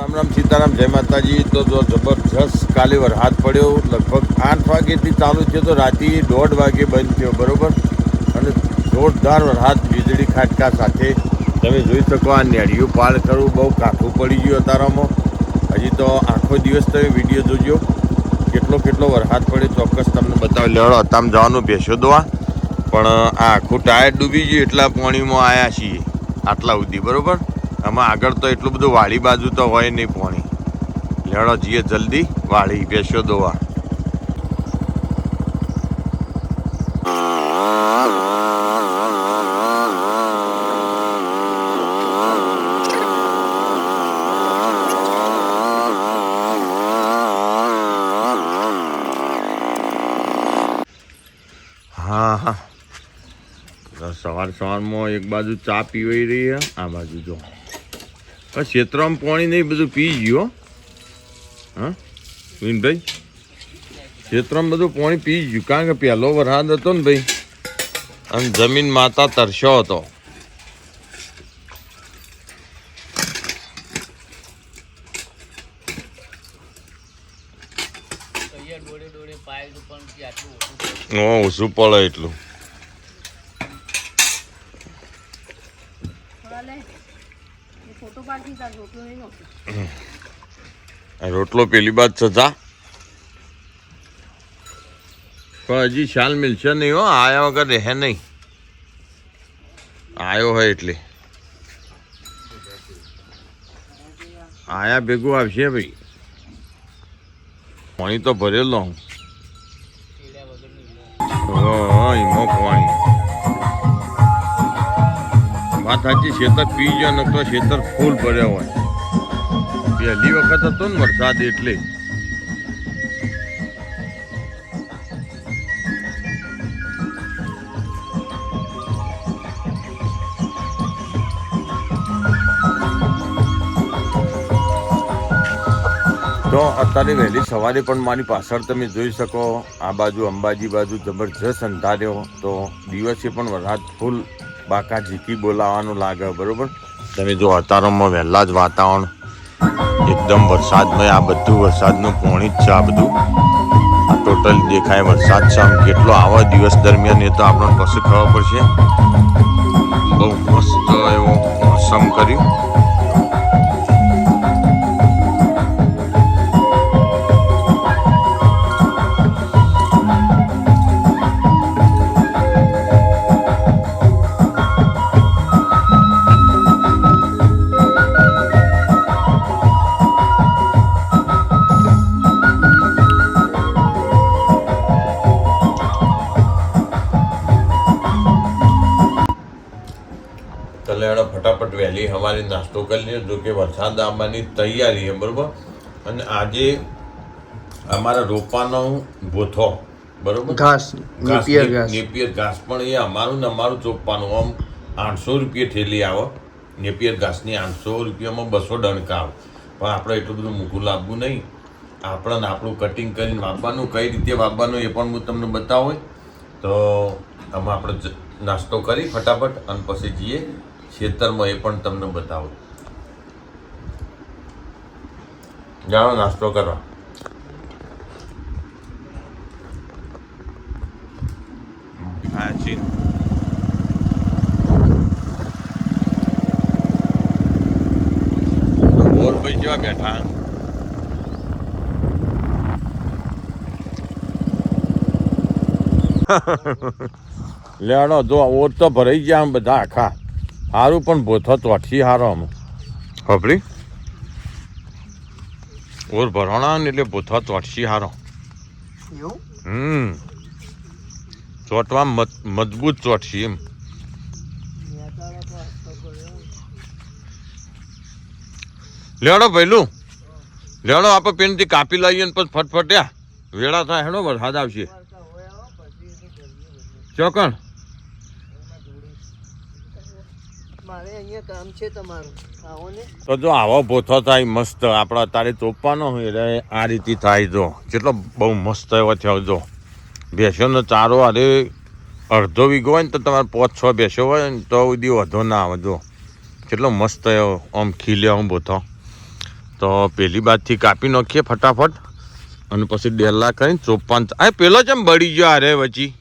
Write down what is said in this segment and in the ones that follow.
રામ રામ સીતારામ જય માતાજી। તો જો જબરજસ્ત કાલે વરસાદ પડ્યો, લગભગ 8 વાગ્યાથી ચાલુ છે તો રાતે 1:30 વાગે બંધ થયો, બરાબર। અને જોરદાર વરસાદ, વીજળી ખાટકા સાથે તમે જોઈ શકો। આ નેળિયું પાર કરવું બહુ કાઠું પડી ગયું અતારામાં। હજી તો આખો દિવસ તમે વિડીયો જોજો, કેટલો વરસાદ પડ્યો ચોક્કસ તમને બતાવી લેવાડો। અત્યારે જવાનું ભેંસો દોવા, પણ આ આખું ટાયર ડૂબી ગયું એટલા પાણીમાં આવ્યા છીએ આટલા સુધી, બરાબર। આમાં આગળ તો એટલું બધું વાડી બાજુ તો હોય નહીં પાણી। લેડો જઈએ જલ્દી વાડી ભેંસો દોવા। હા સવારમાં એક બાજુ ચા પીવાઈ રહી છે, આ બાજુ જો ક્ષેત્રમાં પાણી નહીં, બધું પી ગયો। હા વિનભાઈ, ક્ષેત્રમાં બધું પાણી પી ગયું, કારણ કે પહેલો વરસાદ હતો ને ભાઈ, અને જમીન માતા તરસ્યો હતો। ઓછું પડે એટલું। રોટલો પેલી બાદ સજા, પણ હજી શાલ મિલશે નહીં હો, આયા વગર રહે નહીં। આવ્યો હોય એટલે આયા ભેગું આવશે ભાઈ। પાણી તો ભરેલો એમાં પાણી વાત સાચી। ખેતર પી ગયો ને તો ખેતર ફૂલ ભર્યા હોય। પહેલી વખત હતો ને વરસાદ એટલે તો અત્યારે વહેલી સવારે પણ મારી પાછળ તમે જોઈ શકો, આ બાજુ અંબાજી બાજુ જબરજસ્ત અંધાર્યો, તો દિવસે પણ વરસાદ ફૂલ બાકા ઝીકી બોલાવાનું લાગે, બરોબર। તમે જો અતારોમાં વહેલા જ વાતાવરણ એકદમ વરસાદમય, આ બધું વરસાદનું પાણી જ છે। આ બધું આ ટોટલ દેખાય વરસાદ છે, આમ કેટલો આવા દિવસ દરમિયાન એ તો આપણને પછી ખબર પડશે। બહુ મસ્ત એવો મોસમ કર્યું। લેડો ફટાફટ વહેલી હવારે નાસ્તો કરી લે, જો કે વરસાદ આવવાની તૈયારી છે, બરોબર। અને આજે અમારા રોપાનો ભોથો, બરોબર, ઘાસ નેપિયર ઘાસ, પણ એ અમારું ને અમારું ચોપવાનું આમ 800 રૂપિયા થેલી આવે નેપિયર ઘાસની। 800 રૂપિયામાં 200 ડણકા આવે, પણ આપણે એટલું બધું મૂકું લાવવું નહીં। આપણને આપણું કટિંગ કરીને વાપવાનું, કઈ રીતે વાપવાનું એ પણ હું તમને બતાવું। તો આમાં આપણે નાસ્તો કરી ફટાફટ અને પછી જઈએ ખેતરમાં, એ પણ તમને બતાવું। જાઓ નાસ્તો કરવા। હા ચીન બોર ભાઈ જેવા બેઠા। લેડો જો ઓર તો ભરાઈ ગયા આમ બધા આખા, સારું પણ ભોથો તોઠી સારો આમ ખબરી ઓર ભરવાના ને એટલે ભોથો તોઠી સારો। ચોટવા મજબૂત ચોટશી એમ। લેડો પહેલું લેડો આપણે પેનથી કાપી લઈએ ને પછી ફટફટ્યા વેળા થાય, હેડો વરસાદ આવશે ચોકણ। તો જો આવો ભોથો થાય મસ્ત, આપણે અત્યારે ચોપવાનો હોય એટલે આ રીતે થાય। જો કેટલો બહુ મસ્ત એવો થયો। જો ભેંસોનો ચારો અરે અડધો વીઘો હોય ને તો તમારે 5-6 ભેંસો હોય ને તો સુધી વધો ના આવે। જો કેટલો મસ્ત એવો આમ ખીલ્યો આમ ભોથો। તો પેલી બાજુથી કાપી નાખીએ ફટાફટ અને પછી ડેલા કરીને ચોપ્પાન. આ પેલો જેમ બળી ગયો અરે વચ્ચી.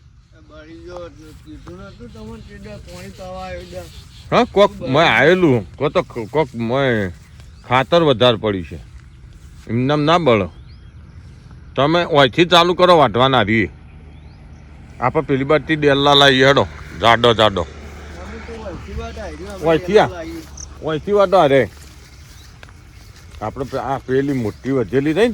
હા કોક મેં આવેલું કોક મેં ખાતર વધારે પડ્યું છે એમને ના બળો. તમે ઓયથી ચાલુ કરો વાટવાના રીએ આપણે પેલી બાજુથી ડેલા લાવીએ હેડો જાડો ઓયથી વાટો અરે આપણે આ પેલી મોટી વધેલી રહી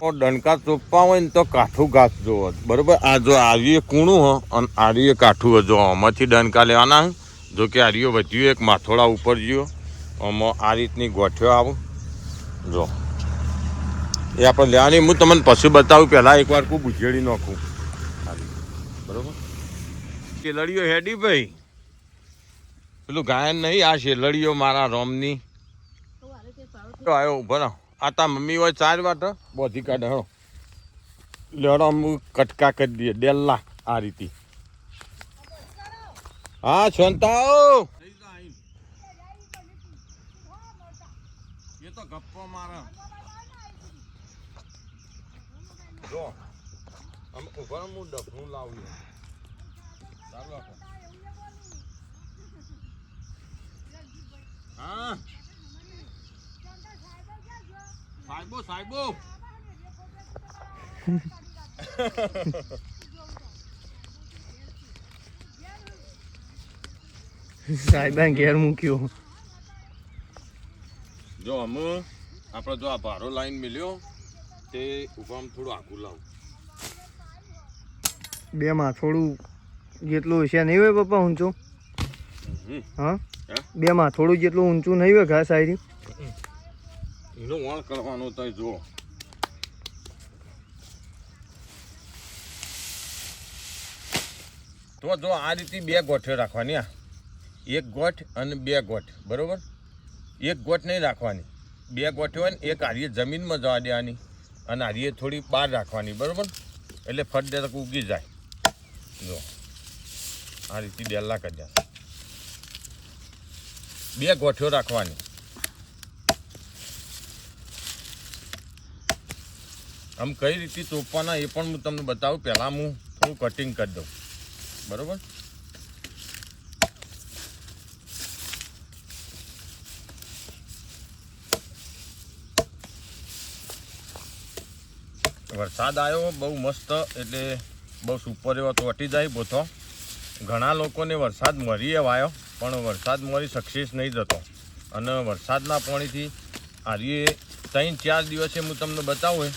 ને ડંકા ચોપવા હોય ને તો કાઠું ઘાસ જોવો બરોબર. આ જો આરીએ કૂણું હો અને આરીએ કાઠું જો આમાંથી ડંકા લેવાના. જો કે આરીઓ વધ્યું એક માથોડા ઉપર ગયો આમાં આ રીતની ગોઠ્યો આવું જો એ આપણે લેવાની. હું તમને પછી બતાવું પહેલાં એકવાર કોઈ બુજેડી નાખું બરોબર. શેલડીઓ હેડી ભાઈ પેલું ગાયન નહીં આ શેલડીઓ મારા રોમની તો આવ્યો ઉભો રહો. આ તા મમ્મી હોય 4 વાટ બોધી કાઢે હો લેડો હું કટકા કરી દઈએ ડેલા આ રીતે. હા શાંતાઓ એ તો ગપ્પો મારે જો આમ ઉભા હું ડફનું લાવું ચાલુ રાખો. હા સાહેબો સાહેબે ઘેર મૂક્યો. જો અમે આપણે જો આ ભારો લાઈન મિલ્યો તે ઉભામાં થોડું આખું લાવું. 2 માથોડું જેટલું હશે નહીં હોય પપ્પા ઊંચું. હા 2 માથોડું જેટલું ઊંચું નહીં હોય ઘાસ આયરી એનો વણ કરવાનો તો જો જો આ રીતે 2 ગોઠો રાખવાની. આ 1 ગોઠ અને 2 ગોઠ બરોબર. 1 ગોઠ નહીં રાખવાની 2 ગોઠો હોય ને એક હારીએ જમીનમાં જવા દેવાની અને હારીએ થોડી બહાર રાખવાની બરોબર. એટલે ફટ દે તક ઉગી જાય. જો આ રીતે ડેલા કર્યા 2 ગોઠો રાખવાની. આમ કઈ રીતે ચોપવાના એ પણ હું તમને બતાવું. પહેલાં હું થોડું કટિંગ કરી દઉં બરોબર. વરસાદ આવ્યો બહુ મસ્ત એટલે બહુ સુપર એવો તોટી જાય બોથો. ઘણા લોકોને વરસાદ મરી આવ્યો પણ વરસાદ મરી સક્સેસ નહીં જતો અને વરસાદના પાણીથી આરીએ 3-4 દિવસે હું તમને બતાવું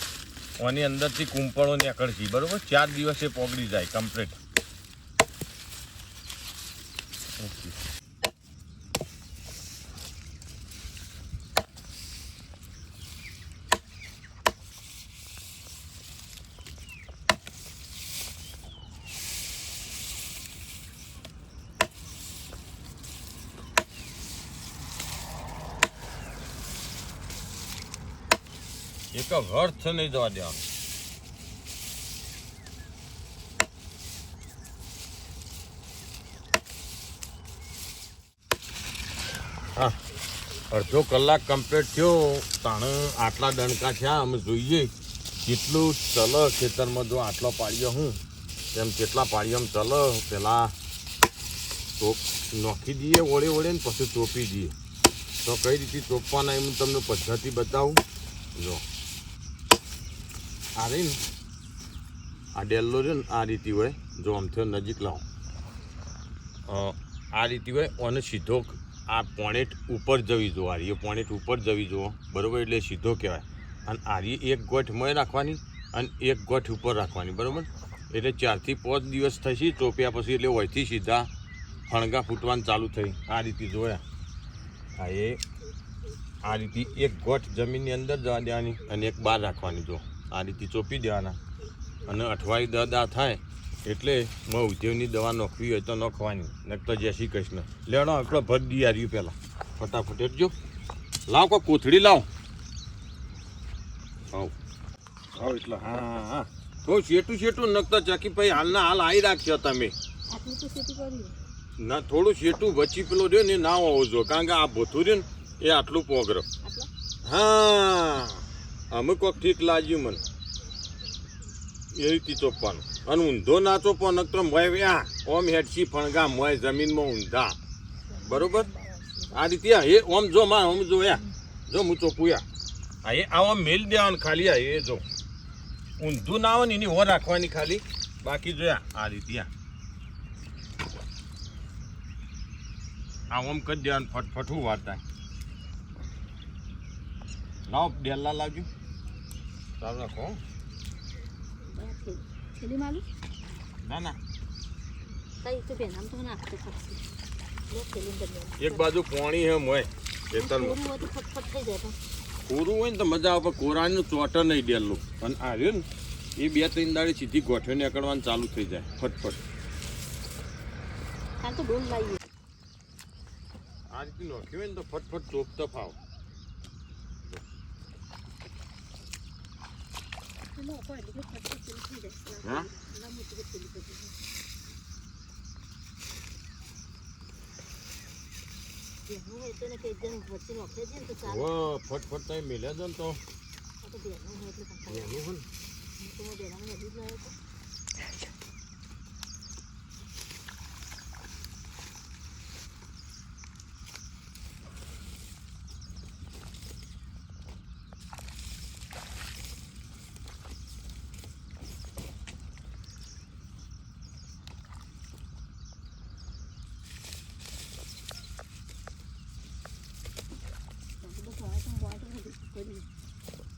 આની અંદરથી કુંપળો નીકળશે બરાબર. 4 દિવસે પોગળી જાય કમ્પ્લીટ. એક વર્થ નહીં જવા દેવાનું. હા અડધો કલાક કમ્પ્લીટ થયો તાણે આટલા ડંકા થયા. અમે જોઈએ કેટલું ચલો ખેતરમાં. જો આટલો પાડ્યો હું તેમ કેટલા પાડ્યો ચલો. પેલા ચોપ નોખી દઈએ ઓળે ને પછી ચોપી દઈએ. તો કઈ રીતે ચોપવાના એમ તમને પદ્ધતિ બતાવું. જો આ રહી ને આ ડેલ્લો છે ને આ રીતે હોય. જો આમથી નજીક લાવો આ રીતે હોય અને સીધો આ પોઈન્ટ ઉપર જવી જો. આરી પોઈન્ટ ઉપર જવી જુઓ બરાબર એટલે સીધો કહેવાય. અને આરી 1 ગોઠ મોય રાખવાની અને 1 ગોઠ ઉપર રાખવાની બરાબર. એટલે 4 થી 5 દિવસ થશે ચોપ્યા પછી એટલે હોયથી સીધા ફણગા ફૂટવાનું ચાલુ થઈ. આ રીતે જોયા આ એ આ રીતે 1 ગોઠ જમીનની અંદર જવા દેવાની અને 1 બહાર રાખવાની. જો આ રીતે ચોપી દેવાના અને અઠવાડિયે 10 દા થાય એટલે ઉદ્યોગની દવા નોખવી હોય તો નોખવાની. નકર જય શ્રી કૃષ્ણ. લેવાનો આપણે ભર દી આવ્યું પહેલાં ફટાફટ એટલજો. લાવ કોઈ કોથળી લાવ. આવ એટલે હા થોડું શેટું નકર ચકી ભાઈ હાલના હાલ આવી રાખશો તમે. ના થોડું શેટું વચ્ચી પેલો રહ્યો ને ના હોવો જોઈએ કારણ કે આ ભોથું રહ્યું ને એ આટલું પોગરો હા અમે કોક ઠીક લાગ્યું મને એ રીતે ચોપવાનું અને ઊંધો ના ચોપો નકર મોય વ્યા ઓમ હેડસી ફણગા મોય જમીનમાં ઊંધા બરોબર આ રીતે એ ઓમ જો માં ઓમ જો યા જો હું ચોપું યા હા એ આમ મેલ દેવાનું ખાલી આ એ જો ઊંધું ના આવે ને એની ઓર રાખવાની ખાલી બાકી જોયા આ રીતે આ ઓમ કરી દેવાનું ફટફટું વાર્તા લાવ ડેલા લાગ્યું ચાલ રાખો ના ના એક બાજુ પોણી હે મોય ખેતરમાં કોરું હોય ને તો મજા આવે પણ કોરાનું ચોટર નહીં ડેલું અને આ રહ્યું ને એ 2-3 દાડી સીધી ગોઠવે નીકળવાનું ચાલુ થઈ જાય ફટફટ આ રીતે નોખ્યું હોય ને તો ફટફટ ચોપતો ફાવ હા ફટફટ તમે મિલ્યા છો ને તો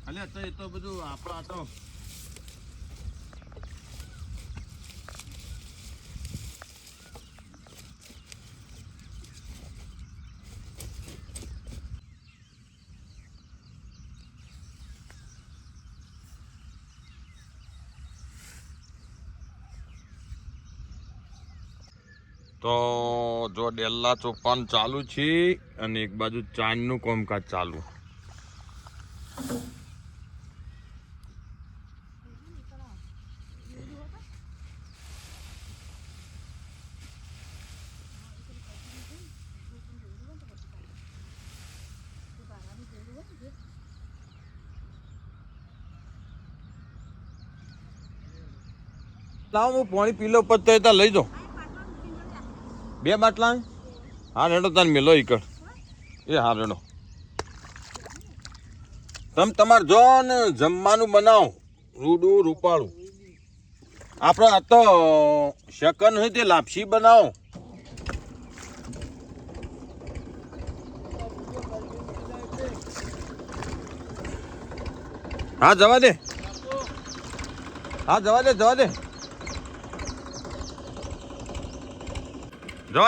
અલ્યા તો એ તો બધું આપણા તો જો ડેલા ચોપાનું ચાલુ છે અને એક બાજુ ચાંદનું કામકાજ ચાલુ લાવ હું પાણી પીલો પત્તા ત્યાં લઈ જાઉં 2 બાટલા હા રેડો તાર મેલો ઈકડ એ હા રેડો તમે તમારે જો ને જમવાનું બનાવો રૂડું રૂપાળું આપણે આ તો શકન હોય તે લાપસી બનાવો હા જવા દે હા જવા દે જવા દો તો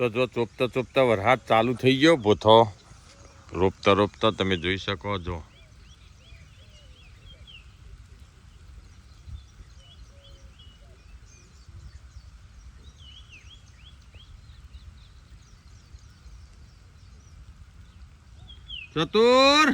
જો ચોપતા ચોપતા વરસાદ ચાલુ થઈ ગયો ભોથો રોપતા રોપતા તમે જોઈ શકો છો ચતુર